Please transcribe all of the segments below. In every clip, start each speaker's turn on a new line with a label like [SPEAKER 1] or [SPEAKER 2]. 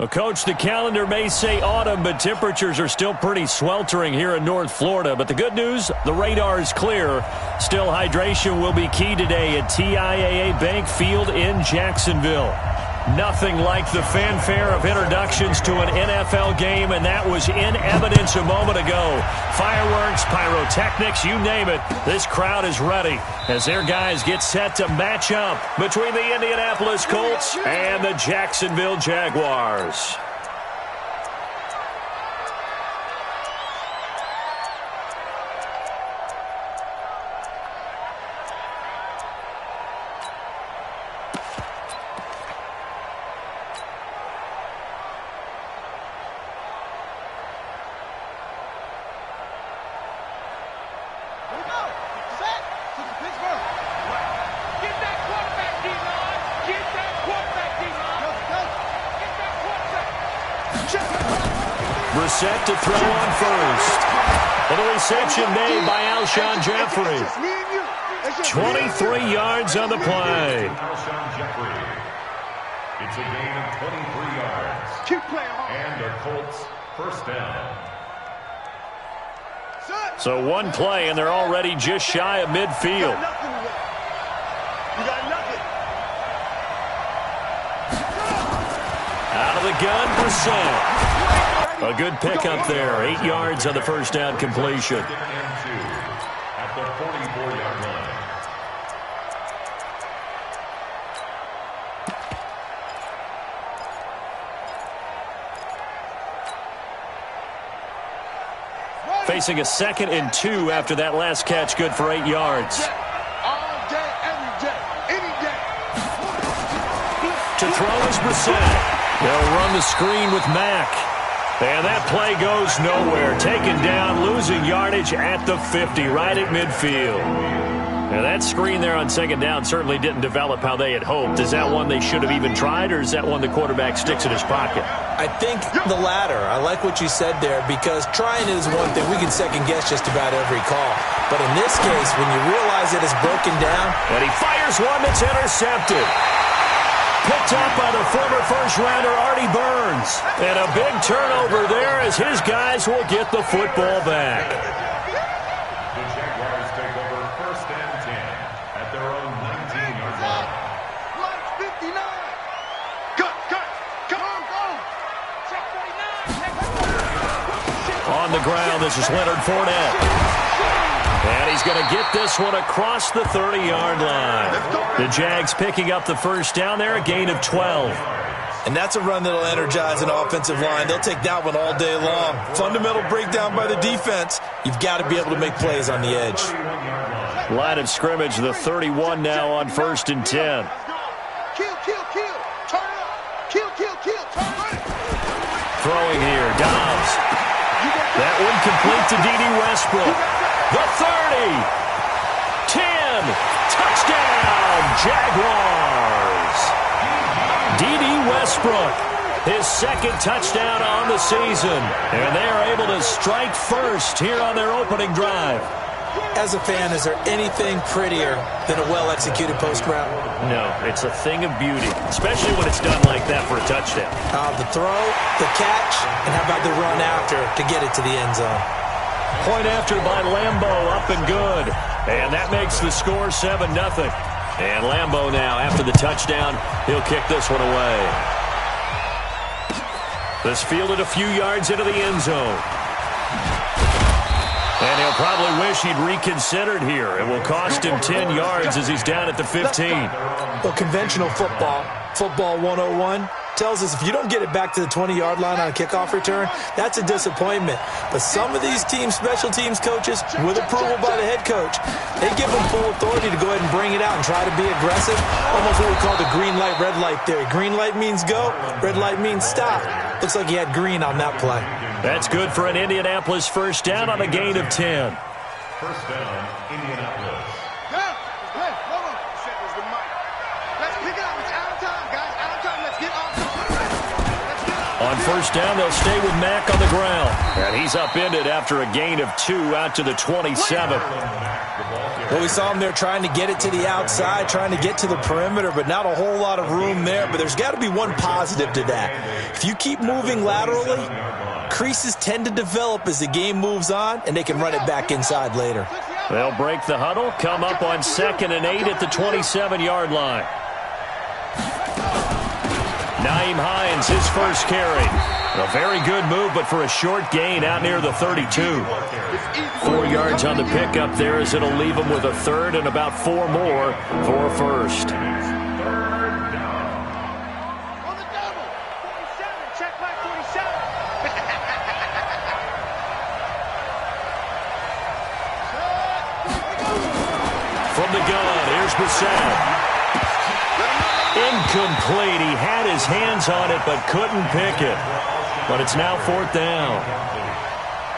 [SPEAKER 1] Well, Coach, the calendar may say autumn, but temperatures are still pretty sweltering here in North Florida. But the good news, the radar is clear. Still, hydration will be key today at TIAA Bank Field in Jacksonville. Nothing like the fanfare of introductions to an NFL game, and that was in evidence a moment ago. Fireworks, pyrotechnics, you name it. This crowd is ready as their guys get set to match up between the Indianapolis Colts and the Jacksonville Jaguars. Set to throw on first. And a reception made by Alshon Jeffrey. 23 yards on the play.
[SPEAKER 2] It's a gain of 23 yards. And a Colts first down.
[SPEAKER 1] So one play, and they're already just shy of midfield. Out of the gun, Brissett. A good pickup there. 8 yards on the first down completion.
[SPEAKER 2] At the 44-yard line.
[SPEAKER 1] Facing a 2nd and 2 after that last catch, good for 8 yards. To throw is Brissett. They'll run the screen with Mack. And that play goes nowhere. Taken down, losing yardage at the 50, right at midfield. Now that screen there on 2nd down certainly didn't develop how they had hoped. Is that one they should have even tried, or is that one the quarterback sticks in his pocket?
[SPEAKER 3] I think the latter. I like what you said there, because trying is one thing. We can second-guess just about every call. But in this case, when you realize that it's broken down.
[SPEAKER 1] And he fires one that's intercepted. Picked up by the former first-rounder Artie Burns. And a big turnover there as his guys will get the football back.
[SPEAKER 2] The Jaguars take over 1st and 10 at their own 19-yard line.
[SPEAKER 4] Lights 59. Cut. Come on, go. Check 49.
[SPEAKER 1] On the ground, this is Leonard Fournette. And he's going to get this one across the 30-yard line. The Jags picking up the first down there, a gain of 12.
[SPEAKER 3] And that's a run that'll energize an offensive line. They'll take that one all day long. Fundamental breakdown by the defense. You've got to be able to make plays on the edge.
[SPEAKER 1] Line of scrimmage, the 31 now on 1st and 10.
[SPEAKER 4] Kill. Turn up. Kill. Turn right.
[SPEAKER 1] Throwing here, Dobbs. That one complete to D.D. Westbrook. The 30, 10, touchdown, Jaguars. D.D. Westbrook, his 2nd touchdown on the season. And they are able to strike first here on their opening drive.
[SPEAKER 3] As a fan, is there anything prettier than a well-executed post route?
[SPEAKER 1] No, it's a thing of beauty, especially when it's done like that for a touchdown.
[SPEAKER 3] The throw, the catch, and how about the run after to get it to the end zone?
[SPEAKER 1] Point after by Lambo, up and good. And that makes the score 7-0. And Lambo now, after the touchdown, he'll kick this one away. This fielded a few yards into the end zone. And he'll probably wish he'd reconsidered here. It will cost him 10 yards as he's down at the 15.
[SPEAKER 3] Well, conventional football 101, tells us if you don't get it back to the 20-yard line on a kickoff return, that's a disappointment. But some of these special teams coaches, with approval by the head coach, they give them full authority to go ahead and bring it out and try to be aggressive. Almost what we call the green light, red light theory. Green light means go, red light means stop. Looks like he had green on that play.
[SPEAKER 1] That's good for an Indianapolis first down on a gain of 10.
[SPEAKER 2] First down, Indianapolis.
[SPEAKER 4] Hey, hold on. Seconds the mic. Let's pick it up. It's out of time, guys. Out of time. Let's get off.
[SPEAKER 1] On On first down, they'll stay with Mack on the ground. And he's upended after a gain of 2 out to the 27.
[SPEAKER 3] Well, we saw him there trying to get it to the outside, trying to get to the perimeter, but not a whole lot of room there. But there's got to be one positive to that. If you keep moving laterally, creases tend to develop as the game moves on, and they can run it back inside later.
[SPEAKER 1] They'll break the huddle, come up on 2nd and 8 at the 27-yard line. Nyheim Hines, his first carry. A very good move, but for a short gain out near the 32. 4 yards on the pickup there as it'll leave him with a third and about 4 more for a first.
[SPEAKER 4] On the double. 47. Check back 47.
[SPEAKER 1] From the gun, here's Brissett. Incomplete. He had his hands on it but couldn't pick it. But it's now 4th down.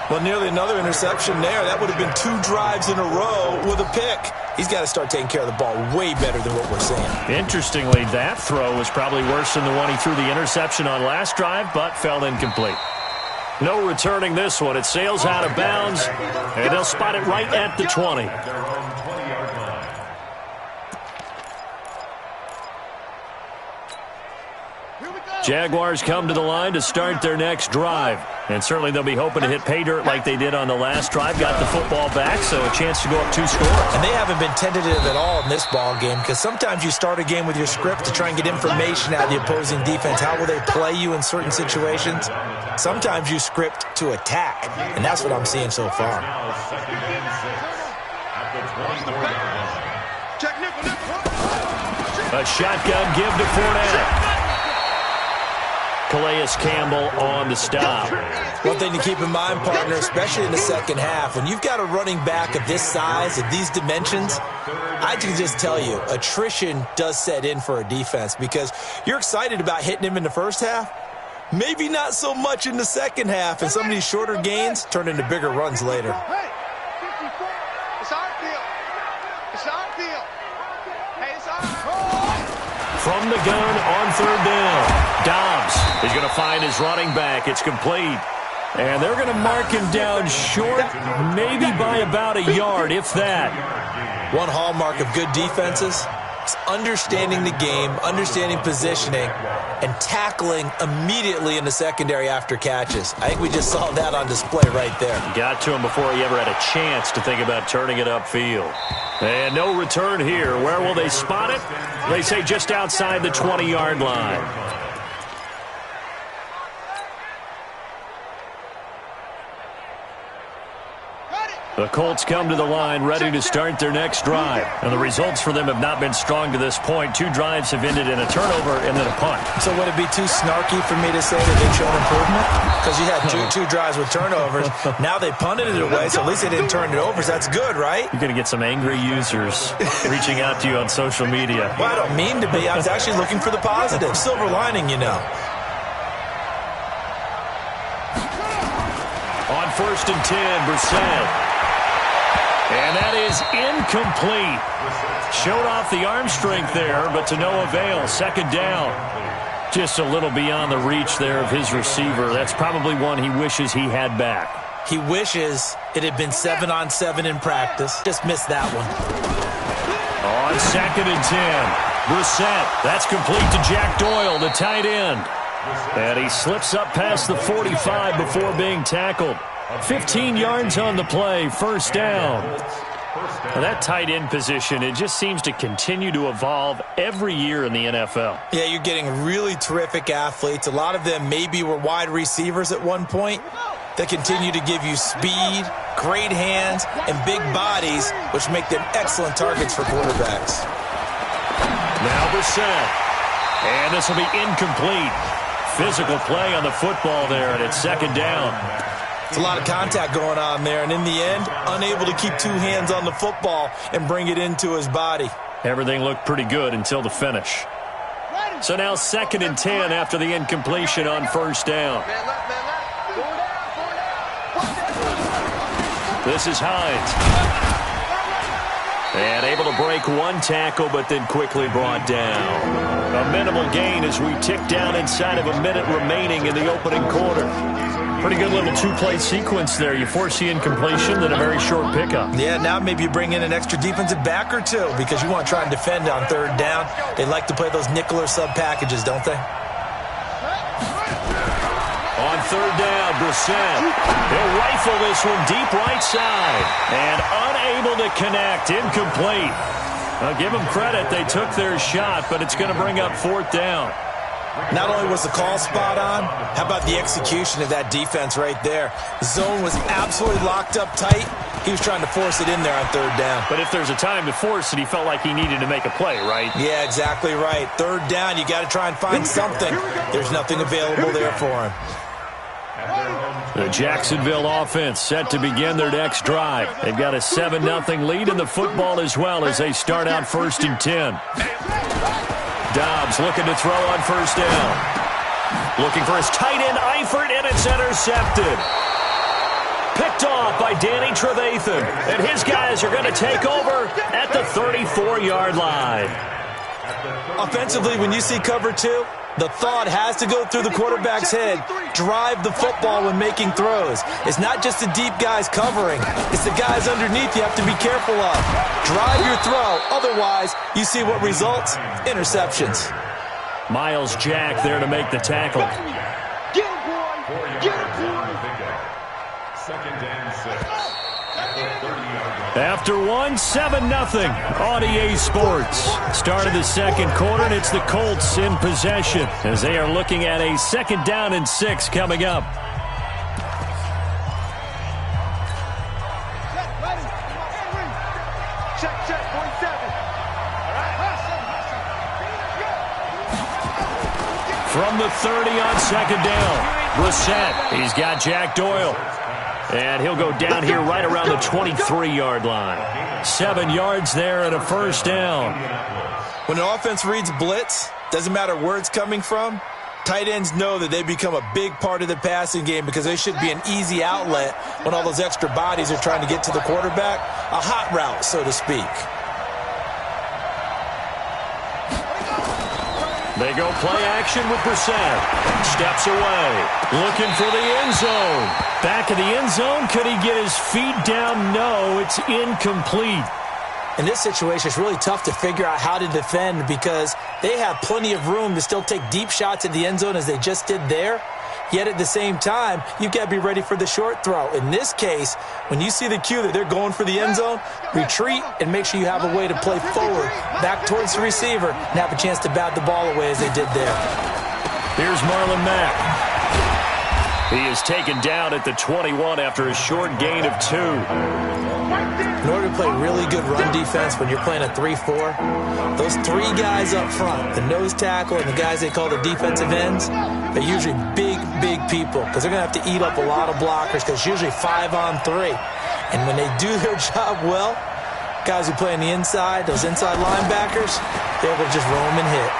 [SPEAKER 3] Well, nearly another interception there. That would have been 2 drives in a row with a pick. He's got to start taking care of the ball way better than what we're seeing.
[SPEAKER 1] Interestingly, that throw was probably worse than the one he threw the interception on last drive, but fell incomplete. No returning this one. It sails out of bounds, and they'll spot it right at the 20. Jaguars come to the line to start their next drive. And certainly they'll be hoping to hit pay dirt like they did on the last drive. Got the football back, so a chance to go up 2 scores.
[SPEAKER 3] And they haven't been tentative at all in this ball game, because sometimes you start a game with your script to try and get information out of the opposing defense. How will they play you in certain situations? Sometimes you script to attack, and that's what I'm seeing so far.
[SPEAKER 1] A shotgun give to Fournette. Calais Campbell on the stop.
[SPEAKER 3] One thing to keep in mind, partner, especially in the second half, when you've got a running back of this size, of these dimensions, I can just tell you, attrition does set in for a defense, because you're excited about hitting him in the first half, maybe not so much in the second half, and some of these shorter gains turn into bigger runs later.
[SPEAKER 4] Hey, 54. It's our field. It's our field. Hey, it's our
[SPEAKER 1] From the gun on 3rd down. Dobbs is going to find his running back. It's complete. And they're going to mark him down short, maybe by about a yard, if that.
[SPEAKER 3] One hallmark of good defenses is understanding the game, understanding positioning, and tackling immediately in the secondary after catches. I think we just saw that on display right there.
[SPEAKER 1] Got to him before he ever had a chance to think about turning it upfield. And no return here. Where will they spot it? They say just outside the 20-yard line. The Colts come to the line ready to start their next drive. And the results for them have not been strong to this point. 2 drives have ended in a turnover and then a punt.
[SPEAKER 3] So would it be too snarky for me to say that they've shown improvement? Because you had two drives with turnovers. Now they punted it away, so at least they didn't turn it over. So that's good, right?
[SPEAKER 1] You're going to get some angry users reaching out to you on social media.
[SPEAKER 3] Well, I don't mean to be. I was actually looking for the positive. Silver lining, you know.
[SPEAKER 1] On 1st and 10, Brissett. And that is incomplete. Showed off the arm strength there, but to no avail. 2nd down. Just a little beyond the reach there of his receiver. That's probably one he wishes he had back.
[SPEAKER 3] He wishes it had been 7-on-7 in practice. Just missed that one.
[SPEAKER 1] On 2nd and 10, Brissett. That's complete to Jack Doyle, the tight end. And he slips up past the 45 before being tackled. 15 yards on the play, 1st down. Well, that tight end position, it just seems to continue to evolve every year in the NFL.
[SPEAKER 3] Yeah, you're getting really terrific athletes. A lot of them maybe were wide receivers at one point. They continue to give you speed, great hands, and big bodies, which make them excellent targets for quarterbacks.
[SPEAKER 1] Now Brissett. And this will be incomplete. Physical play on the football there, and it's 2nd down.
[SPEAKER 3] It's a lot of contact going on there, and in the end, unable to keep 2 hands on the football and bring it into his body.
[SPEAKER 1] Everything looked pretty good until the finish. So now 2nd and 10 after the incompletion on 1st down. This is Hines. And able to break one tackle, but then quickly brought down. A minimal gain as we tick down inside of a minute remaining in the opening quarter. Pretty good little two-play sequence there. You force the incompletion, then a very short pickup.
[SPEAKER 3] Yeah, now maybe you bring in an extra defensive back or two because you want to try and defend on third down. They like to play those nickel or sub packages, don't they?
[SPEAKER 1] On third down, Brissett. He'll rifle this one deep right side. And unable to connect. Incomplete. I'll give them credit. They took their shot, but it's going to bring up fourth down.
[SPEAKER 3] Not only was the call spot on, how about the execution of that defense right there? The zone was absolutely locked up tight. He was trying to force it in there on third down.
[SPEAKER 1] But if there's a time to force it, he felt like he needed to make a play, right?
[SPEAKER 3] Yeah, exactly right. Third down, you got to try and find something. There's nothing available there for him.
[SPEAKER 1] The Jacksonville offense set to begin their next drive. They've got a 7-0 lead in the football as well as they start out 1st and 10. Dobbs looking to throw on first down. Looking for his tight end, Eifert, and it's intercepted. Picked off by Danny Trevathan. And his guys are going to take over at the 34-yard line.
[SPEAKER 3] Offensively, when you see cover two, the thought has to go through the quarterback's head. Drive the football when making throws. It's not just the deep guys covering. It's the guys underneath you have to be careful of. Drive your throw. Otherwise, you see what results? Interceptions.
[SPEAKER 1] Miles Jack there to make the tackle.
[SPEAKER 4] Get him, boy. Get him, boy.
[SPEAKER 2] Second and 6.
[SPEAKER 1] After one, 7-0 on EA Sports. Start of the second quarter, and it's the Colts in possession as they are looking at a 2nd down and 6 coming up.
[SPEAKER 4] Check, 47.
[SPEAKER 1] From the 30 on 2nd down, Brissett. He's got Jack Doyle. And he'll go down here right around the 23-yard line. 7 yards there and a first down.
[SPEAKER 3] When an offense reads blitz, doesn't matter where it's coming from, tight ends know that they become a big part of the passing game because they should be an easy outlet when all those extra bodies are trying to get to the quarterback. A hot route, so to speak.
[SPEAKER 1] They go play action with Brissett. Steps away. Looking for the end zone. Back of the end zone. Could he get his feet down? No, it's incomplete.
[SPEAKER 3] In this situation, it's really tough to figure out how to defend because they have plenty of room to still take deep shots at the end zone as they just did there. Yet at the same time, you've got to be ready for the short throw. In this case, when you see the cue that they're going for the end zone, retreat and make sure you have a way to play forward, back towards the receiver, and have a chance to bat the ball away as they did there.
[SPEAKER 1] Here's Marlon Mack. He is taken down at the 21 after a short gain of 2.
[SPEAKER 3] In order to play really good run defense when you're playing a 3-4, those 3 guys up front, the nose tackle and the guys they call the defensive ends, they're usually big people because they're going to have to eat up a lot of blockers because it's usually 5 on 3. And when they do their job well, guys who play on the inside, those inside linebackers, they're able to just roam and hit.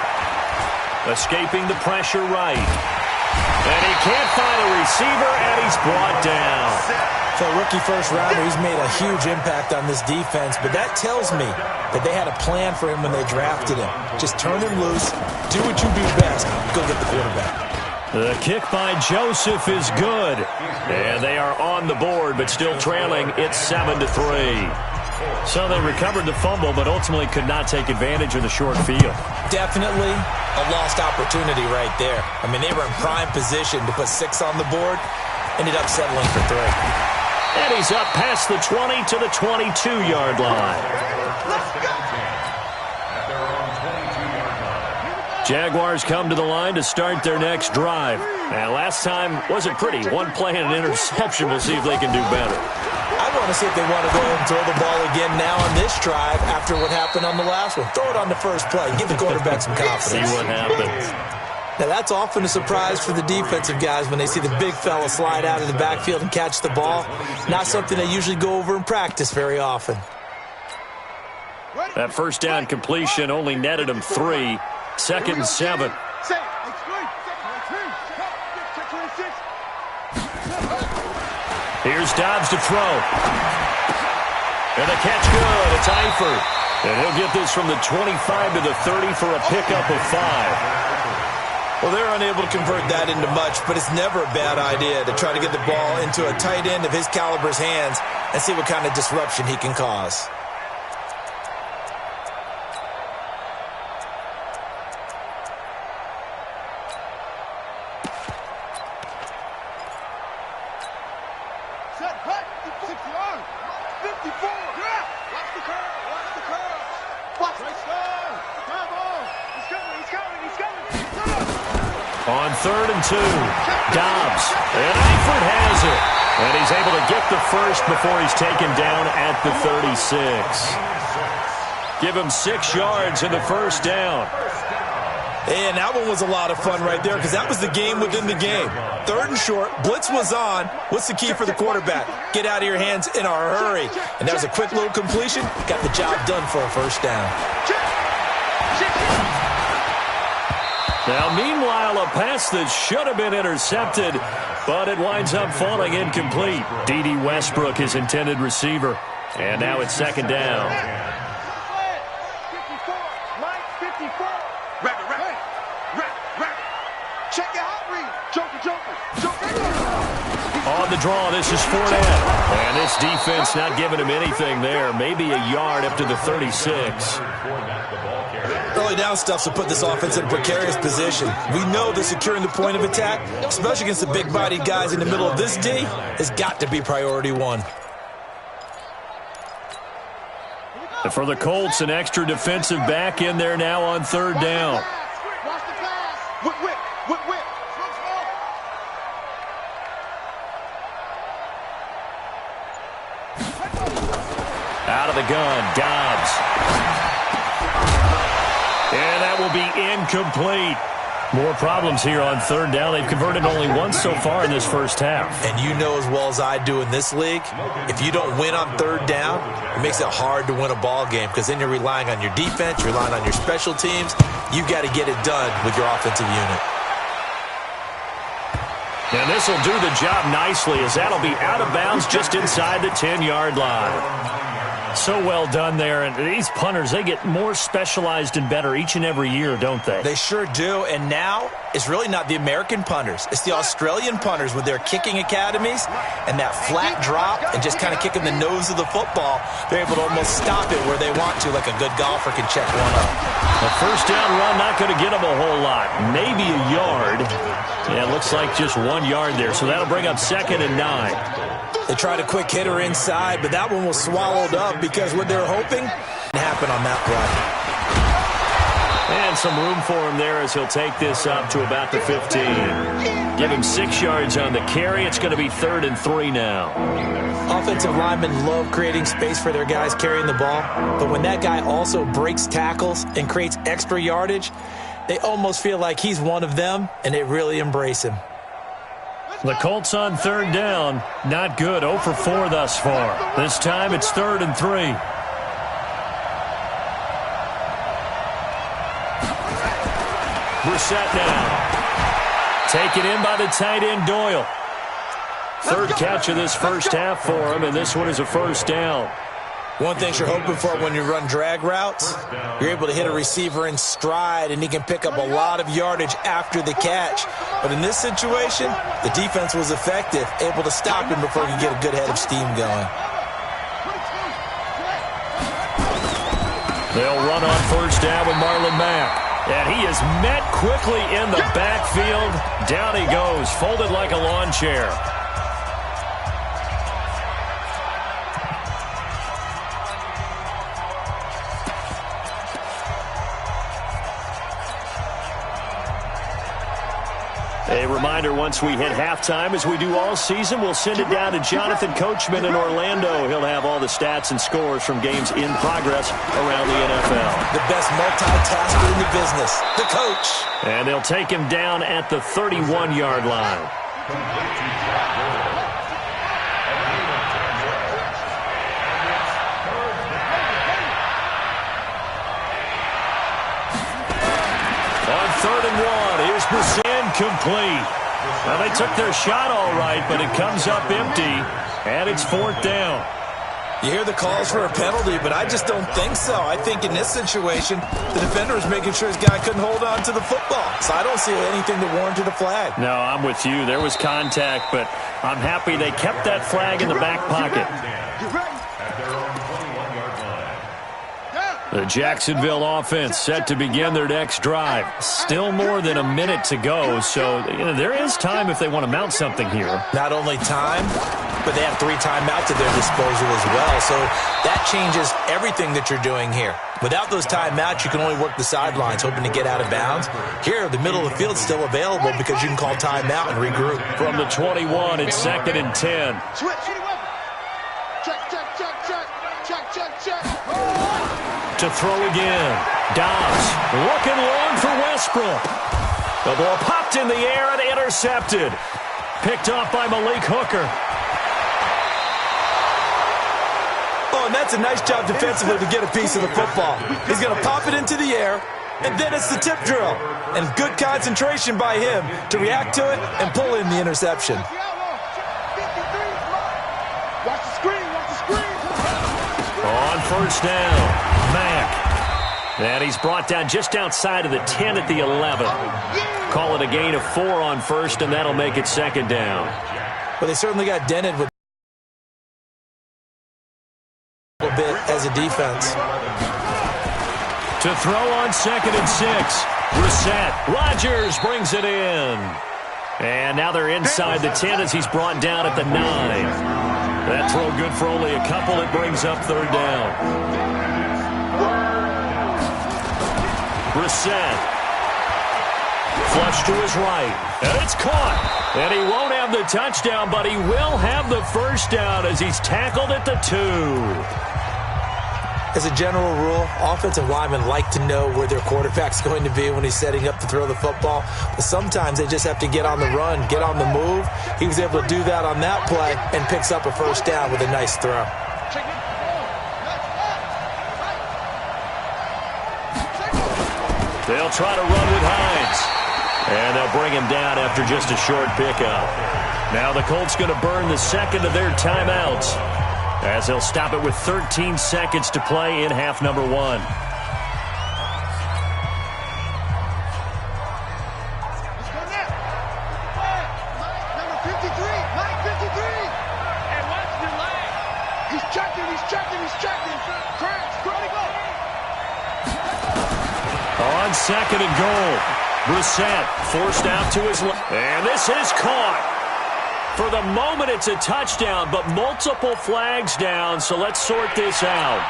[SPEAKER 1] Escaping the pressure right. And he can't find a receiver, and he's brought down.
[SPEAKER 3] For a rookie first rounder, he's made a huge impact on this defense, but that tells me that they had a plan for him when they drafted him. Just turn him loose, do what you do best, go get the quarterback.
[SPEAKER 1] The kick by Joseph is good. And they are on the board, but still trailing. It's 7-3. So they recovered the fumble, but ultimately could not take advantage of the short field.
[SPEAKER 3] Definitely a lost opportunity right there. I mean, they were in prime position to put 6 on the board, ended up settling for 3.
[SPEAKER 1] And he's up past the 20 to the 22-yard line. Jaguars come to the line to start their next drive. And last time wasn't pretty. 1 play and an interception. We'll see if they can do better.
[SPEAKER 3] I want to see if they want to go ahead and throw the ball again now on this drive after what happened on the last one. Throw it on the first play. Give the quarterback some confidence.
[SPEAKER 1] See what happens.
[SPEAKER 3] Now, that's often a surprise for the defensive guys when they see the big fella slide out of the backfield and catch the ball. Not something they usually go over in practice very often.
[SPEAKER 1] That first down completion only netted him 3. 2nd and 7. Here's Dobbs to throw. And the catch good. It's Eifert. And he'll get this from the 25 to the 30 for a pickup of 5.
[SPEAKER 3] Well, they're unable to convert that into much, but it's never a bad idea to try to get the ball into a tight end of his caliber's hands and see what kind of disruption he can cause.
[SPEAKER 1] On 3rd and 2, Dobbs, and Eifert has it. And he's able to get the first before he's taken down at the 36. Give him 6 yards in the first down.
[SPEAKER 3] And that one was a lot of fun right there because that was the game within the game. 3rd and short, blitz was on. What's the key for the quarterback? Get out of your hands in a hurry. And that was a quick little completion. Got the job done for a first down.
[SPEAKER 1] Now, meanwhile, a pass that should have been intercepted, but it winds up falling incomplete. D.D. Westbrook, his intended receiver. And now it's 2nd down. On the draw, this is Fournette. And this defense not giving him anything there. Maybe a yard up to the 36.
[SPEAKER 3] Early down stuff to put this offense in a precarious position. We know that securing the point of attack, especially against the big-bodied guys in the middle of this D, has got to be priority 1.
[SPEAKER 1] And for the Colts, an extra defensive back in there now on 3rd down. Out of the gun, Dobbs. And that will be incomplete. More problems here on 3rd down. They've converted only once so far in this first half.
[SPEAKER 3] And you know as well as I do in this league, if you don't win on 3rd down, it makes it hard to win a ball game because then you're relying on your defense, you're relying on your special teams. You've got to get it done with your offensive unit.
[SPEAKER 1] And this will do the job nicely as that'll be out of bounds just inside the 10-yard line. So well done there. And these punters, they get more specialized and better each and every year, don't they?
[SPEAKER 3] They sure do. And now it's really not the American punters. It's the Australian punters with their kicking academies and that flat drop and just kind of kicking the nose of the football. They're able to almost stop it where they want to, like a good golfer can check one up.
[SPEAKER 1] A first down run, not going to get them a whole lot. Maybe a yard. Yeah, it looks like just 1 yard there. So that'll bring up 2nd and 9.
[SPEAKER 3] They tried a quick hitter inside, but that one was swallowed up because what they were hoping didn't happen on that play.
[SPEAKER 1] And some room for him there as he'll take this up to about the 15. Give him 6 yards on the carry. It's going to be 3rd and 3 now.
[SPEAKER 3] Offensive linemen love creating space for their guys carrying the ball, but when that guy also breaks tackles and creates extra yardage, they almost feel like he's one of them, and they really embrace him.
[SPEAKER 1] The Colts on 3rd down. Not good. 0 for 4 thus far. This time it's 3rd and 3. Brissett now. Taken in by the tight end Doyle. 3rd catch of this first half for him, and this one is a first down.
[SPEAKER 3] One thing you're hoping for when you run drag routes, you're able to hit a receiver in stride, and he can pick up a lot of yardage after the catch. But in this situation, the defense was effective, able to stop him before he could get a good head of steam going.
[SPEAKER 1] They'll run on first down with Marlon Mack. And he is met quickly in the backfield. Down he goes, folded like a lawn chair. A reminder, once we hit halftime, as we do all season, we'll send it down to Jonathan Coachman in Orlando. He'll have all the stats and scores from games in progress around the NFL.
[SPEAKER 3] The best multitasker in the business, the coach.
[SPEAKER 1] And they'll take him down at the 31-yard line. On 3rd and 1, here's Brissett. Complete. Well, they took their shot all right, but it comes up empty, and it's 4th down.
[SPEAKER 3] You hear the calls for a penalty, but I just don't think so. I think in this situation, the defender was making sure his guy couldn't hold on to the football. So I don't see anything that warranted a flag.
[SPEAKER 1] No, I'm with you. There was contact, but I'm happy they kept that flag in the back pocket. The Jacksonville offense set to begin their next drive. Still more than a minute to go, so there is time if they want to mount something here.
[SPEAKER 3] Not only time, but they have 3 timeouts at their disposal as well, so that changes everything that you're doing here. Without those timeouts, you can only work the sidelines, hoping to get out of bounds. Here, the middle of the field is still available because you can call timeout and regroup.
[SPEAKER 1] From the 21, it's 2nd and 10.
[SPEAKER 4] Switch. Check.
[SPEAKER 1] To throw again. Dobbs looking long for Westbrook. The ball popped in the air and intercepted. Picked off by Malik Hooker.
[SPEAKER 3] Oh, and that's a nice job defensively to get a piece of the football. He's going to pop it into the air, and then it's the tip drill. And good concentration by him to react to it and pull in the interception.
[SPEAKER 4] Watch the screen.
[SPEAKER 1] On first down, Mack. And he's brought down just outside of the 10 at the 11. Call it a gain of 4 on first, and that'll make it 2nd down.
[SPEAKER 3] But they certainly got dented with a little bit as a defense.
[SPEAKER 1] To throw on 2nd and 6. Brissett. Rodgers brings it in. And now they're inside the 10 as he's brought down at the 9. That throw good for only a couple. It brings up 3rd down. Brissett. Flush to his right. And it's caught. And he won't have the touchdown, but he will have the first down as he's tackled at the 2.
[SPEAKER 3] As a general rule, offensive linemen like to know where their quarterback's going to be when he's setting up to throw the football. But sometimes they just have to get on the run, get on the move. He was able to do that on that play and picks up a first down with a nice throw.
[SPEAKER 1] They'll try to run with Hines. And they'll bring him down after just a short pickup. Now the Colts going to burn the second of their timeouts, as they'll stop it with 13 seconds to play in half number 1.
[SPEAKER 4] Number 53. And watch the leg. He's checking.
[SPEAKER 1] On 2nd and goal. Brissett forced out to his left. And this is caught. For the moment, it's a touchdown, but multiple flags down, so let's sort this out.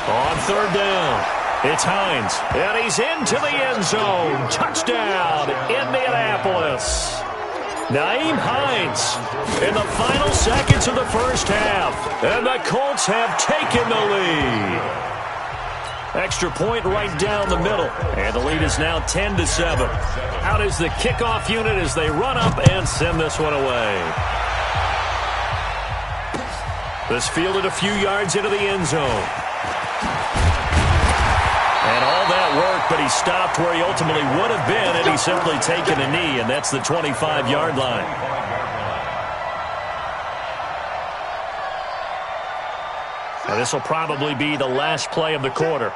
[SPEAKER 1] On 3rd down, it's Hines, and he's into the end zone. Touchdown, Indianapolis. Nyheim Hines in the final seconds of the first half. And the Colts have taken the lead. Extra point right down the middle. And the lead is now 10-7. Out is the kickoff unit as they run up and send this one away. This fielded a few yards into the end zone. And all that work, but he stopped where he ultimately would have been had he simply taken a knee, and that's the 25-yard line. And this will probably be the last play of the quarter.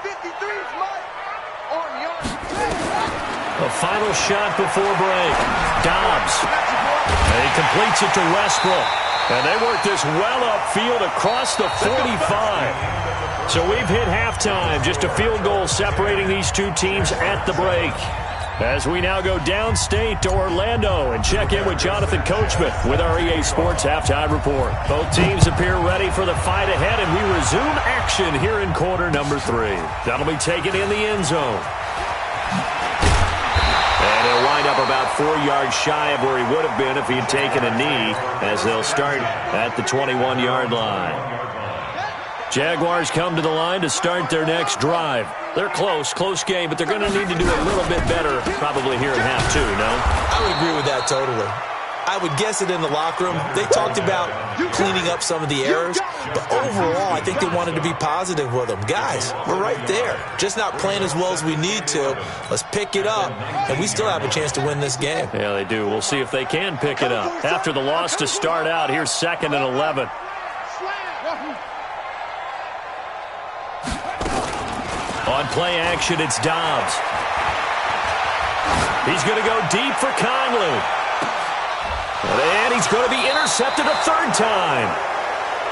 [SPEAKER 1] A final shot before break. Dobbs. And he completes it to Westbrook. And they work this well upfield across the 45. So we've hit halftime. Just a field goal separating these two teams at the break. As we now go downstate to Orlando and check in with Jonathan Coachman with our EA Sports Halftime Report. Both teams appear ready for the fight ahead, and we resume action here in quarter number 3. That'll be taken in the end zone. And he'll wind up about 4 yards shy of where he would have been if he had taken a knee, as they'll start at the 21-yard line. Jaguars come to the line to start their next drive. They're close game, but they're going to need to do a little bit better probably here in half 2, no?
[SPEAKER 3] I would agree with that totally. I would guess it in the locker room. They talked about cleaning up some of the errors, but overall, I think they wanted to be positive with them. Guys, we're right there. Just not playing as well as we need to. Let's pick it up, and we still have a chance to win this game.
[SPEAKER 1] Yeah, they do. We'll see if they can pick it up. After the loss to start out, here's 2nd and 11. On play action, it's Dobbs. He's going to go deep for Conley. And he's going to be intercepted a 3rd time.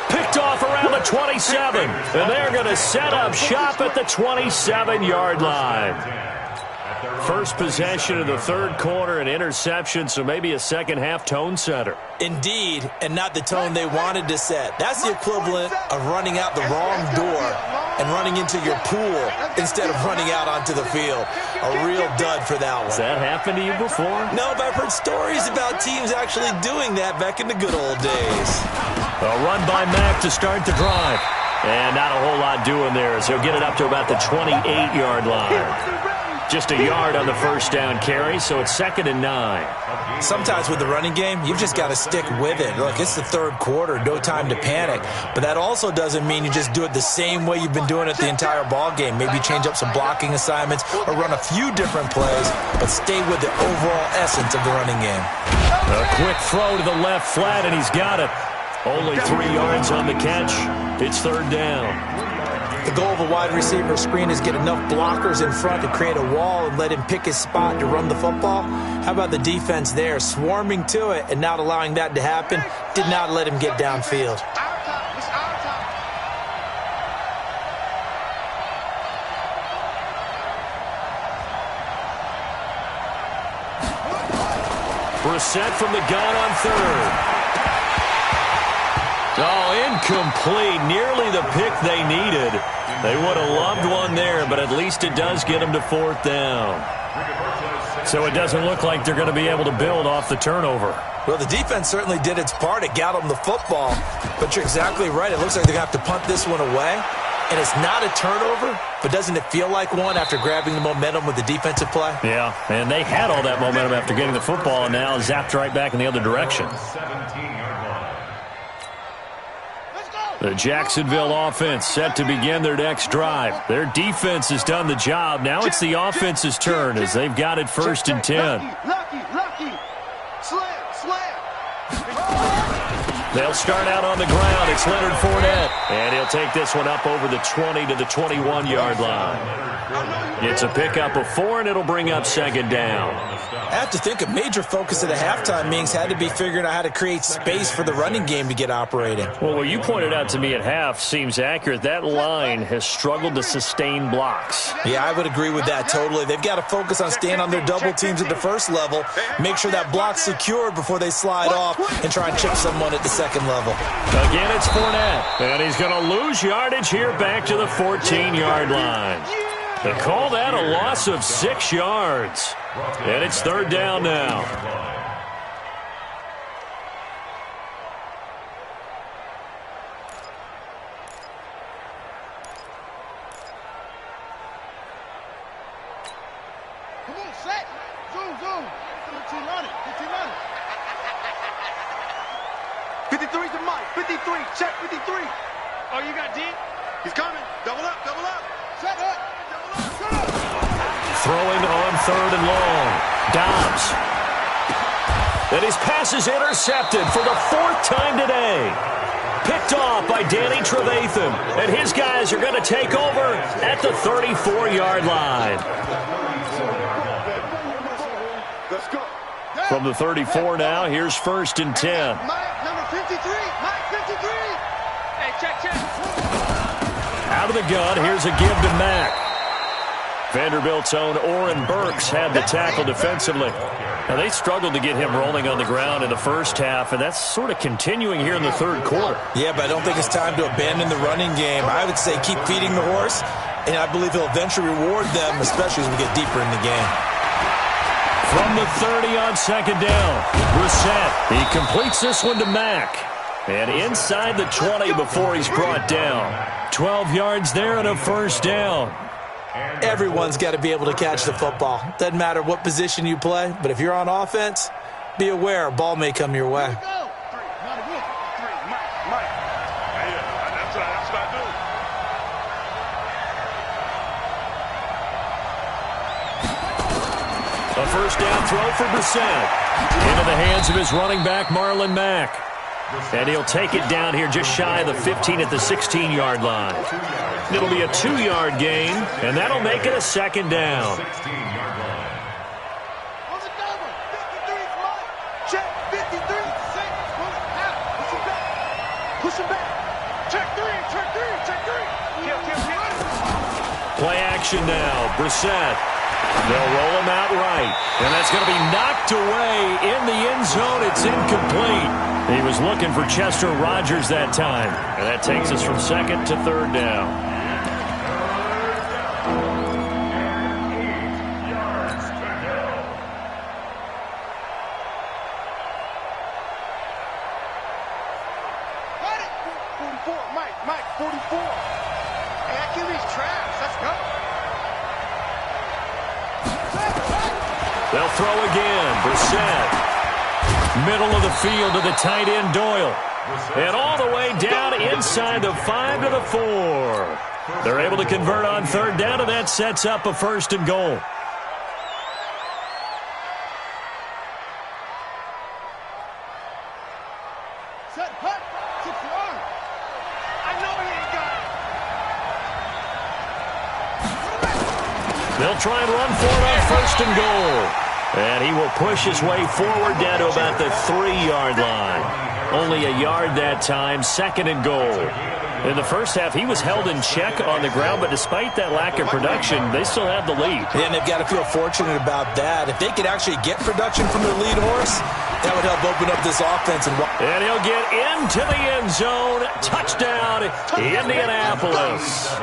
[SPEAKER 1] Picked off around the 27. And they're going to set up shop at the 27-yard line. First possession of the 3rd quarter, an interception, so maybe a second-half tone setter.
[SPEAKER 3] Indeed, and not the tone they wanted to set. That's the equivalent of running out the wrong door and running into your pool instead of running out onto the field. A real dud for that one.
[SPEAKER 1] Has that happened to you before?
[SPEAKER 3] No, but I've heard stories about teams actually doing that back in the good old days.
[SPEAKER 1] A run by Mack to start the drive. And not a whole lot doing there as he'll get it up to about the 28-yard line. Just a yard on the first down carry, so it's 2nd and 9.
[SPEAKER 3] Sometimes with the running game, you've just got to stick with it. Look, it's the 3rd quarter, no time to panic. But that also doesn't mean you just do it the same way you've been doing it the entire ball game. Maybe change up some blocking assignments or run a few different plays, but stay with the overall essence of the running game.
[SPEAKER 1] A quick throw to the left flat, and he's got it. Only 3 yards on the catch. It's 3rd down.
[SPEAKER 3] The goal of a wide receiver screen is get enough blockers in front to create a wall and let him pick his spot to run the football. How about the defense there, swarming to it and not allowing that to happen? Did not let him get downfield.
[SPEAKER 1] Brissett from the gun on 3rd. Oh, incomplete. Nearly the pick they needed. They would have loved one there, but at least it does get them to 4th down. So it doesn't look like they're going to be able to build off the turnover.
[SPEAKER 3] Well, the defense certainly did its part. It got them the football. But you're exactly right. It looks like they're going to have to punt this one away. And it's not a turnover, but doesn't it feel like one after grabbing the momentum with the defensive play?
[SPEAKER 1] Yeah, and they had all that momentum after getting the football and now zapped right back in the other direction. The Jacksonville offense set to begin their next drive. Their defense has done the job. Now it's the offense's turn as they've got it 1st and 10. They'll start out on the ground. It's Leonard Fournette. And he'll take this one up over the 20 to the 21-yard line. It's a pickup of 4, and it'll bring up 2nd down.
[SPEAKER 3] I have to think a major focus of the halftime meetings had to be figuring out how to create space for the running game to get operating.
[SPEAKER 1] Well, what you pointed out to me at half seems accurate. That line has struggled to sustain blocks.
[SPEAKER 3] Yeah, I would agree with that totally. They've got to focus on staying on their double teams at the first level, make sure that block's secured before they slide off and try and chip someone at the second level.
[SPEAKER 1] Again, it's Fournette, and he's going to lose yardage here back to the 14-yard line. They call that a loss of 6 yards. And it's 3rd down now.
[SPEAKER 4] Come on, set. Zoom, zoom. 1500, 1500. 53 to Mike. 53. Check 53. Oh, you got D? He's coming. Double up, double up. Set up. Double up, set up.
[SPEAKER 1] Throwing on 3rd and long. Dobbs. And his pass is intercepted for the 4th time today. Picked off by Danny Trevathan. And his guys are going to take over at the 34-yard line.
[SPEAKER 4] Let's go.
[SPEAKER 1] From the 34 now, here's 1st and 10.
[SPEAKER 4] Mike, number 53. Mike, 53. Hey, check.
[SPEAKER 1] Out of the gun, here's a give to Mack. Vanderbilt's own Oren Burks had the tackle defensively. Now, they struggled to get him rolling on the ground in the first half, and that's sort of continuing here in the 3rd quarter.
[SPEAKER 3] Yeah, but I don't think it's time to abandon the running game. I would say keep feeding the horse, and I believe he'll eventually reward them, especially as we get deeper in the game.
[SPEAKER 1] From the 30 on 2nd down, Brissett. He completes this one to Mack. And inside the 20 before he's brought down. 12 yards there and a 1st down.
[SPEAKER 3] Everyone's got to be able to catch the football. Doesn't matter what position you play, but if you're on offense, be aware, a ball may come your way.
[SPEAKER 1] A first down throw for Brissett. Into the hands of his running back, Marlon Mack. And he'll take it down here just shy of the 15 at the 16-yard line. It'll be a 2-yard gain, and that'll make it a second down.
[SPEAKER 4] Check 53. Push him back. Check 3.
[SPEAKER 1] Play action now. Brissett. They'll roll him out right. And that's going to be knocked away in the end zone. It's incomplete. He was looking for Chester Rogers that time. And that takes us from second to third down.
[SPEAKER 4] Got it. 44. Mike, 44. Hey, Achilles trash. Let's go.
[SPEAKER 1] They'll throw again. Brissett. Middle of the field to the tight end, Doyle. And all the way down inside the 5 to the 4. They're able to convert on third down, and that sets up a first and goal.
[SPEAKER 4] Set, hut, 6-yard. I know he ain't got it.
[SPEAKER 1] They'll try and run for it on first and goal. And he will push his way forward down to about the 3-yard line. Only a yard that time, second and goal. In the first half, he was held in check on the ground, but despite that lack of production, they still have the lead.
[SPEAKER 3] And they've got to feel fortunate about that. If they could actually get production from their lead horse, that would help open up this offense. And
[SPEAKER 1] he'll get into the end zone. Touchdown, Indianapolis.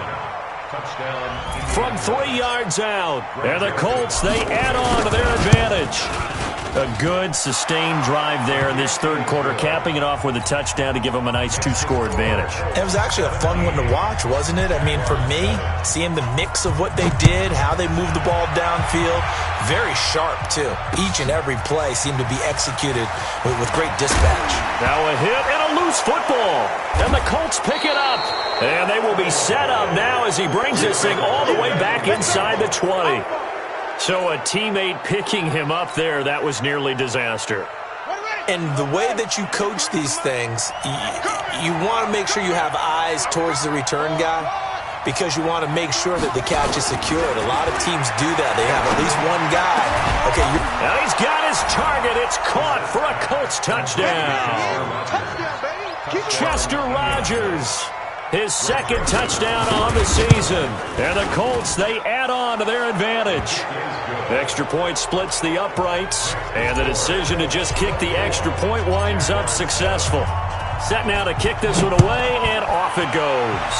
[SPEAKER 1] From 3 yards out. And the Colts, they add on to their advantage. A good, sustained drive there in this third quarter, capping it off with a touchdown to give them a nice 2-score advantage.
[SPEAKER 3] It was actually a fun one to watch, wasn't it? I mean, for me, seeing the mix of what they did, how they moved the ball downfield, very sharp, too. Each and every play seemed to be executed with great dispatch.
[SPEAKER 1] Now a hit and a loose football. And the Colts pick it up. And they will be set up now as he brings this thing all the way back inside the 20. So a teammate picking him up there, that was nearly disaster.
[SPEAKER 3] And the way that you coach these things, you want to make sure you have eyes towards the return guy because you want to make sure that the catch is secured. A lot of teams do that. They have at least one guy. Okay,
[SPEAKER 1] now he's got his target. It's caught for a Colts touchdown. Chester Rogers. His second touchdown on the season. And the Colts, they add on to their advantage. Extra point splits the uprights. And the decision to just kick the extra point winds up successful. Set now to kick this one away, and off it goes.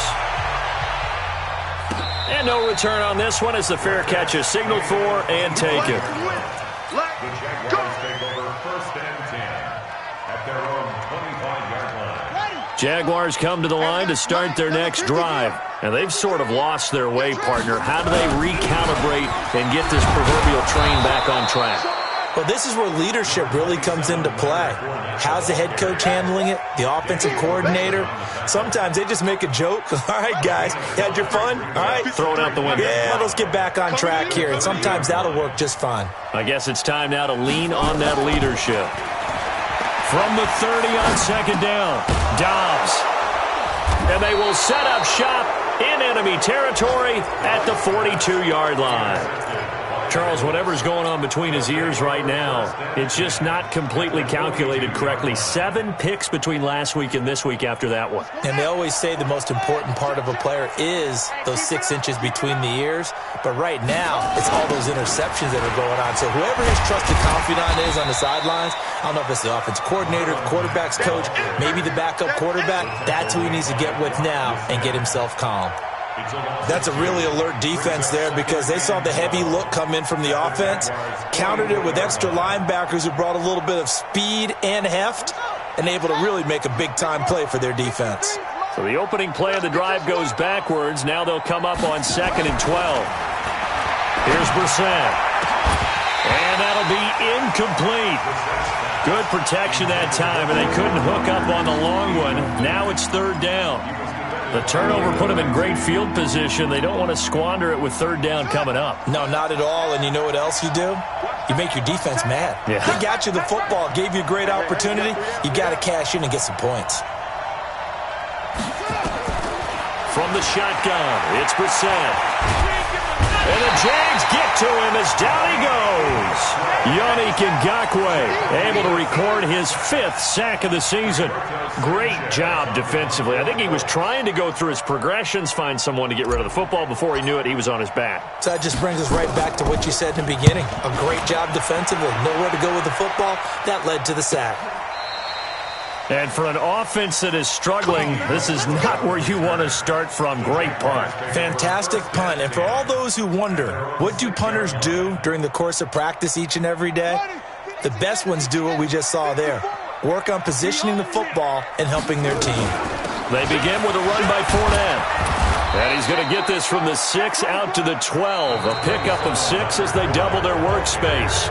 [SPEAKER 1] And no return on this one as the fair catch is signaled for and taken.
[SPEAKER 2] The Jaguars take over first and 10 at their own 25-yard line.
[SPEAKER 1] Jaguars come to the line to start their next drive. And they've sort of lost their way, partner. How do they recalibrate and get this proverbial train back on track?
[SPEAKER 3] Well, this is where leadership really comes into play. How's the head coach handling it? The offensive coordinator? Sometimes they just make a joke. All right, guys, you had your fun? All right.
[SPEAKER 1] Throw it out the window.
[SPEAKER 3] Yeah, let's get back on track here. And sometimes that'll work just fine.
[SPEAKER 1] I guess it's time now to lean on that leadership. From the 30 on second down, Dobbs. And they will set up shop in enemy territory at the 42-yard line. Charles, whatever's going on between his ears right now, it's just not completely calculated correctly. 7 picks between last week and this week after that one.
[SPEAKER 3] And they always say the most important part of a player is those 6 inches between the ears. But right now, it's all those interceptions that are going on. So whoever his trusted confidant is on the sidelines, I don't know if it's the offensive coordinator, the quarterback's coach, maybe the backup quarterback, that's who he needs to get with now and get himself calm. That's a really alert defense there because they saw the heavy look come in from the offense, countered it with extra linebackers who brought a little bit of speed and heft, and able to really make a big-time play for their defense.
[SPEAKER 1] So the opening play of the drive goes backwards. Now they'll come up on 2nd and 12. Here's Brissett. And that'll be incomplete. Good protection that time, and they couldn't hook up on the long one. Now it's third down. The turnover put them in great field position. They don't want to squander it with third down coming up.
[SPEAKER 3] No, not at all. And you know what else you do? You make your defense mad.
[SPEAKER 1] Yeah.
[SPEAKER 3] They got you the football, gave you a great opportunity. You got to cash in and get some points.
[SPEAKER 1] From the shotgun, it's Brissett. And the Jags get to him as down he goes. Yannick Ngakoue able to record his 5th sack of the season. Great job defensively. I think he was trying to go through his progressions, find someone to get rid of the football. Before he knew it, he was on his back.
[SPEAKER 3] So that just brings us right back to what you said in the beginning. A great job defensively. Nowhere to go with the football. That led to the sack.
[SPEAKER 1] And for an offense that is struggling, this is not where you want to start from. Great punt.
[SPEAKER 3] Fantastic punt. And for all those who wonder, what do punters do during the course of practice each and every day? The best ones do what we just saw there. Work on positioning the football and helping their team.
[SPEAKER 1] They begin with a run by Fournette. And he's going to get this from the 6 out to the 12. A pickup of 6 as they double their workspace.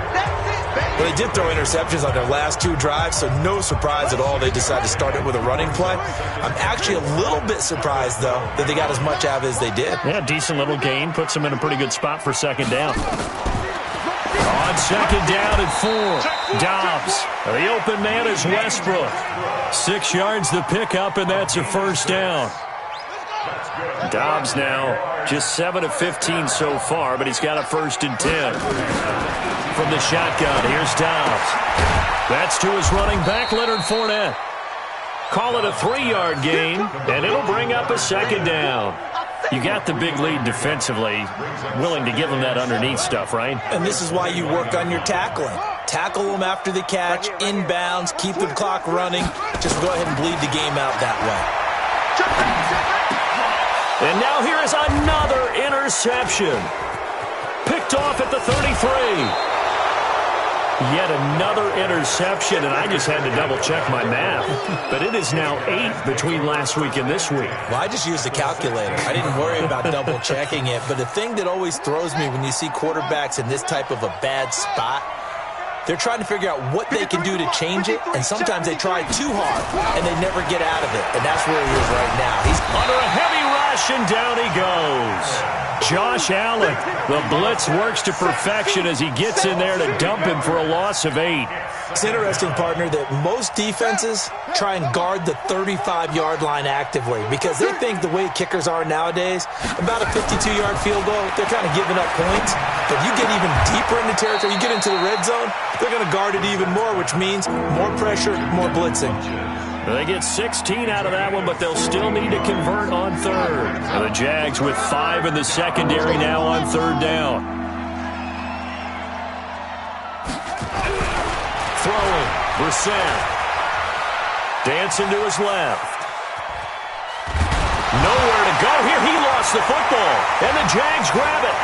[SPEAKER 3] Well, they did throw interceptions on their last 2 drives, so no surprise at all they decided to start it with a running play. I'm actually a little bit surprised, though, that they got as much out of it as they did.
[SPEAKER 1] Yeah, decent little gain. Puts them in a pretty good spot for second down. On second down and 4, Dobbs. The open man is Westbrook. 6 yards the pickup, and that's a first down. Dobbs now just 7 of 15 so far, but he's got a 1st and 10. From the shotgun, here's Dobbs. That's to his running back, Leonard Fournette. Call it a 3-yard gain, and it'll bring up a second down. You got the big lead defensively, willing to give them that underneath stuff, right?
[SPEAKER 3] And this is why you work on your tackling. Tackle them after the catch, inbounds, keep the clock running. Just go ahead and bleed the game out that way.
[SPEAKER 1] And now here is another interception. Picked off at the 33. Yet another interception, and I just had to double-check my math. But it is now 8 between last week and this week.
[SPEAKER 3] Well, I just used a calculator. I didn't worry about double-checking it. But the thing that always throws me when you see quarterbacks in this type of a bad spot, they're trying to figure out what they can do to change it, and sometimes they try too hard, and they never get out of it. And that's where he is right now. He's
[SPEAKER 1] under a heavy rush, and down he goes. Josh Allen, the blitz works to perfection as he gets in there to dump him for a loss of 8.
[SPEAKER 3] It's interesting, partner, that most defenses try and guard the 35-yard line actively because they think the way kickers are nowadays, about a 52-yard field goal, they're kind of giving up points. But you get even deeper into territory, you get into the red zone, they're going to guard it even more, which means more pressure, more blitzing.
[SPEAKER 1] They get 16 out of that one, but they'll still need to convert on third. And the Jags with 5 in the secondary now on third down. Throwing, Brissett. Dancing to his left. Nowhere to go here. He lost the football. And the Jags grab it.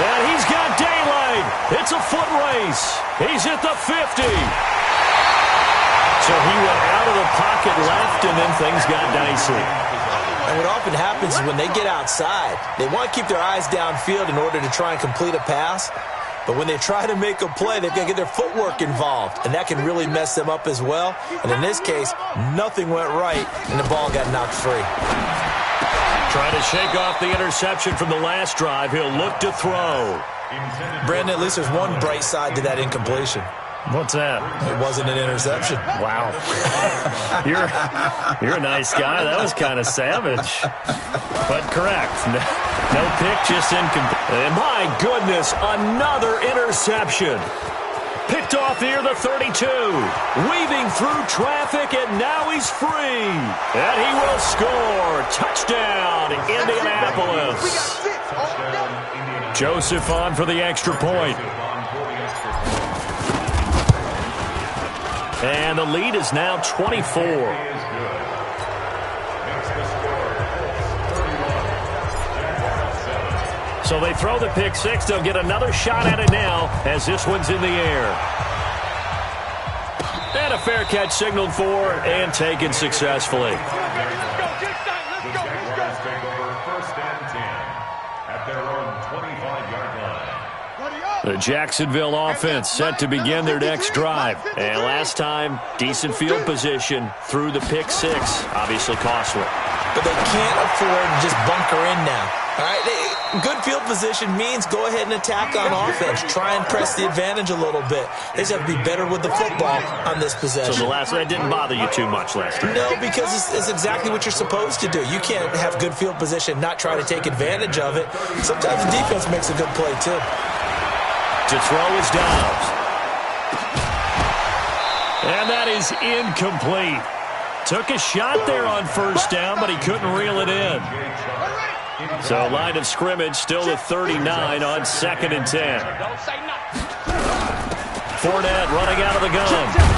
[SPEAKER 1] And he's got daylight. It's a foot race. He's at the 50. So he went out of the pocket left, and then things got dicey.
[SPEAKER 3] And what often happens is when they get outside, they want to keep their eyes downfield in order to try and complete a pass. But when they try to make a play, they've got to get their footwork involved, and that can really mess them up as well. And in this case, nothing went right, and the ball got knocked free.
[SPEAKER 1] Trying to shake off the interception from the last drive. He'll look to throw.
[SPEAKER 3] Brandon, at least there's one bright side to that incompletion.
[SPEAKER 1] What's that?
[SPEAKER 3] It wasn't an interception.
[SPEAKER 1] Wow. You're a nice guy. That was kind of savage. But correct. No pick, just incomplete. And my goodness, another interception. Picked off near the 32. Weaving through traffic, and now he's free. And he will score. Touchdown, Indianapolis. Joseph on for the extra point. And the lead is now 24. So they throw the pick six. They'll get another shot at it now as this one's in the air. And a fair catch signaled for and taken successfully.
[SPEAKER 2] First and 10 at their own 25-yard line.
[SPEAKER 1] The Jacksonville offense set to begin their next drive. And last time, decent field position through the pick six. Obviously costly.
[SPEAKER 3] But they can't afford to just bunker in now. All right, good field position means go ahead and attack on offense. Try and press the advantage a little bit. They just have to be better with the football on this possession.
[SPEAKER 1] So that didn't bother you too much last time?
[SPEAKER 3] No, because it's exactly what you're supposed to do. You can't have good field position, not try to take advantage of it. Sometimes the defense makes a good play, too.
[SPEAKER 1] To throw is Dobbs. And that is incomplete. Took a shot there on first down, but he couldn't reel it in. So line of scrimmage still at 39 on 2nd and 10. Fournette running out of the gun.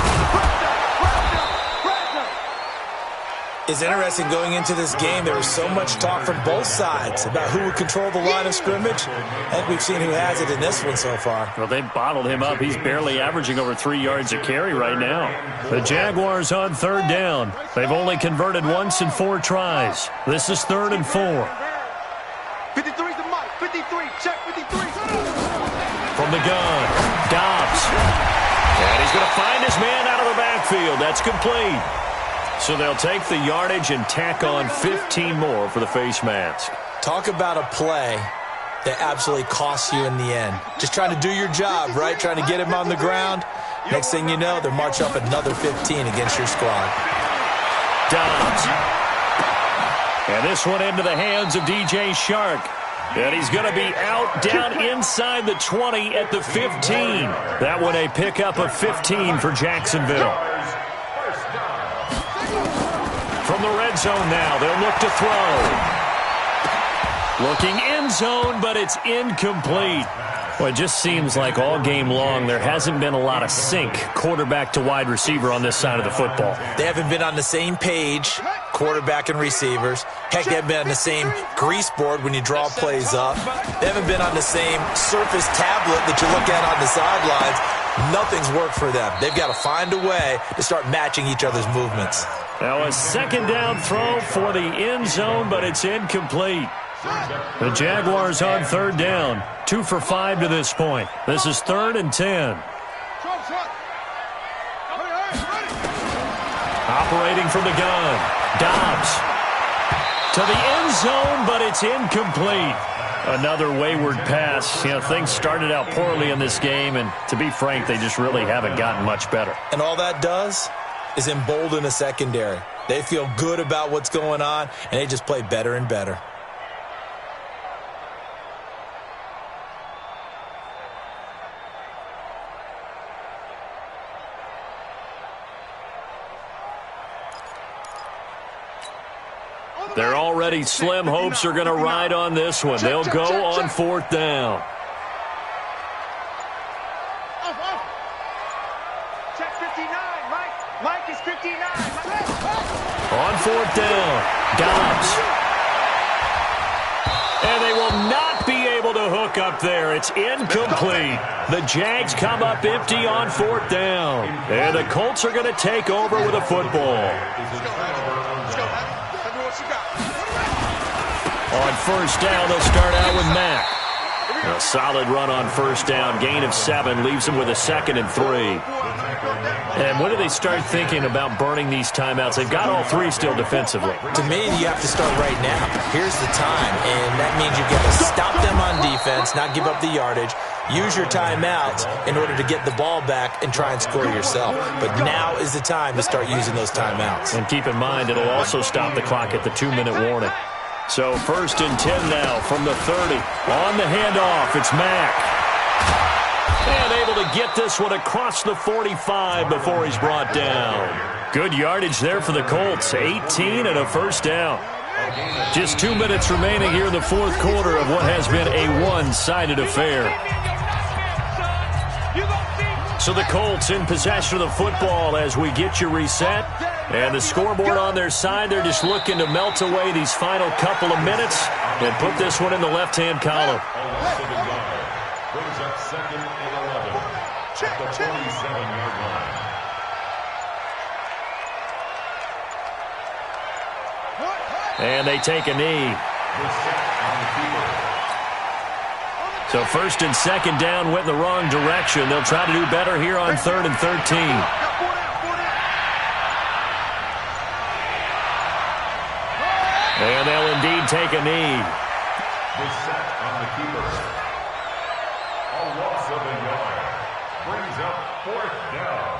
[SPEAKER 3] It's interesting going into this game. There was so much talk from both sides about who would control the line of scrimmage. I think we've seen who has it in this one so far.
[SPEAKER 1] Well, they bottled him up. He's barely averaging over 3 yards a carry right now. The Jaguars on 3rd down. They've only converted once in 4 tries. This is 3rd and 4.
[SPEAKER 4] 53's the mic. 53. Check 53.
[SPEAKER 1] From the gun, Dobbs. And he's going to find his man out of the backfield. That's complete. So they'll take the yardage and tack on 15 more for the face mask.
[SPEAKER 3] Talk about a play that absolutely costs you in the end. Just trying to do your job, right? Trying to get him on the ground. Next thing you know, they'll march up another 15 against your squad.
[SPEAKER 1] Dobbs. And this one into the hands of DJ Shark. And he's going to be out down inside the 20 at the 15. That one a pickup of 15 for Jacksonville. From the red zone now, they'll look to throw. Looking end zone, but it's incomplete. Well, it just seems like all game long there hasn't been a lot of sync quarterback to wide receiver on this side of the football.
[SPEAKER 3] They haven't been on the same page, quarterback and receivers. Heck, they haven't been on the same grease board when you draw plays up. They haven't been on the same surface tablet that you look at on the sidelines. Nothing's worked for them. They've got to find a way to start matching each other's movements.
[SPEAKER 1] Now a 2nd down throw for the end zone, but it's incomplete. The Jaguars on 3rd down. 2 for 5 to this point. This is 3rd and 10. Operating from the gun. Dobbs. To the end zone, but it's incomplete. Another wayward pass. You know, things started out poorly in this game, and to be frank, they just really haven't gotten much better.
[SPEAKER 3] And all that does is embolden a secondary. They feel good about what's going on, and they just play better and better.
[SPEAKER 1] They're already slim hopes are going to ride on this one. They'll go on 4th down.
[SPEAKER 4] Check 59. Mike is 59.
[SPEAKER 1] On 4th down, Dobbs. And they will not be able to hook up there. It's incomplete. The Jags come up empty on 4th down. And the Colts are going to take over with a football. On 1st down, they'll start out with Mack. A solid run on 1st down. Gain of 7 leaves them with a 2nd and 3. And when do they start thinking about burning these timeouts? They've got all 3 still defensively.
[SPEAKER 3] To me, you have to start right now. Here's the time, and that means you've got to stop them on defense, not give up the yardage. Use your timeouts in order to get the ball back and try and score yourself. But now is the time to start using those timeouts.
[SPEAKER 1] And keep in mind, it'll also stop the clock at the 2-minute warning. So 1st and 10 now from the 30. On the handoff, it's Mack. And able to get this one across the 45 before he's brought down. Good yardage there for the Colts. 18 and a 1st down. Just 2 minutes remaining here in the 4th quarter of what has been a one-sided affair. So the Colts in possession of the football as we get you reset. And the scoreboard on their side, they're just looking to melt away these final couple of minutes and put this one in the left-hand column.
[SPEAKER 2] Brings up 2nd and 11 at the 27-yard line.
[SPEAKER 1] And they take a knee. So first and second down went in the wrong direction. They'll try to do better here on 3rd and 13. And they'll indeed take a knee.
[SPEAKER 2] The sack on the keeper. A loss of a yard. Brings up 4th down.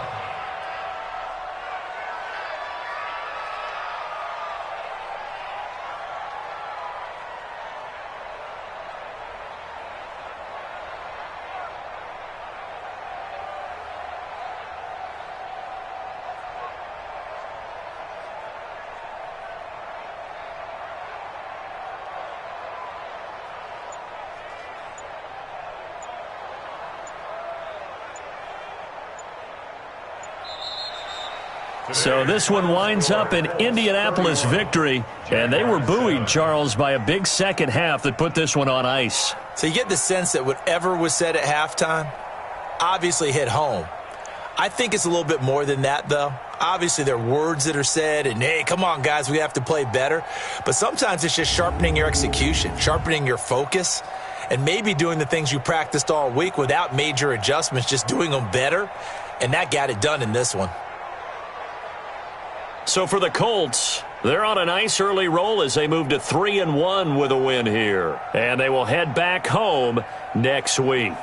[SPEAKER 1] So this one winds up an Indianapolis victory, and they were buoyed, Charles, by a big second half that put this one on ice.
[SPEAKER 3] So you get the sense that whatever was said at halftime obviously hit home. I think it's a little bit more than that, though. Obviously, there are words that are said, and, hey, come on, guys, we have to play better. But sometimes it's just sharpening your execution, sharpening your focus, and maybe doing the things you practiced all week without major adjustments, just doing them better, and that got it done in this one.
[SPEAKER 1] So for the Colts, they're on a nice early roll as they move to 3-1 with a win here. And they will head back home next week.